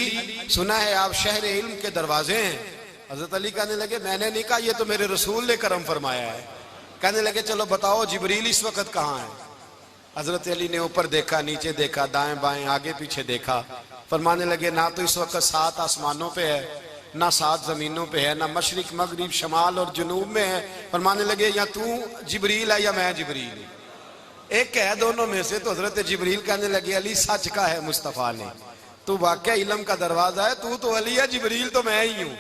سنا ہے آپ شہر علم کے دروازے ہیں. حضرت علی کہنے لگے میں نے نہیں کہا، یہ تو میرے رسول نے کرم فرمایا ہے. کہنے لگے چلو بتاؤ جبریل اس وقت کہاں ہے؟ حضرت علی نے اوپر دیکھا، نیچے دیکھا، دائیں بائیں آگے پیچھے دیکھا. فرمانے لگے نہ تو اس وقت 7 آسمانوں پہ ہے، نہ 7 زمینوں پہ ہے، نہ مشرق مغرب شمال اور جنوب میں ہے. فرمانے لگے یا تو جبریل ہے یا میں جبریل ہوں، ایک ہے دونوں میں سے. تو حضرت جبریل کہنے لگے علی سچ کا ہے مصطفیٰ نے، تو واقعہ علم کا دروازہ ہے. تو علی ہے، جبریل تو میں ہی ہوں.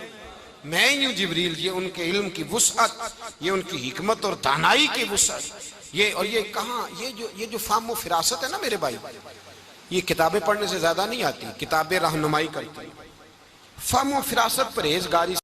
میں ہی ہوں جبریل. یہ ان کے علم کی وسعت، یہ ان کی حکمت اور دانائی کی وسعت. یہ کہاں یہ جو فہم و فراست ہے نا میرے بھائی، یہ کتابیں پڑھنے سے زیادہ نہیں آتی. کتابیں رہنمائی کرتی. فہم و فراست پرہیزگاری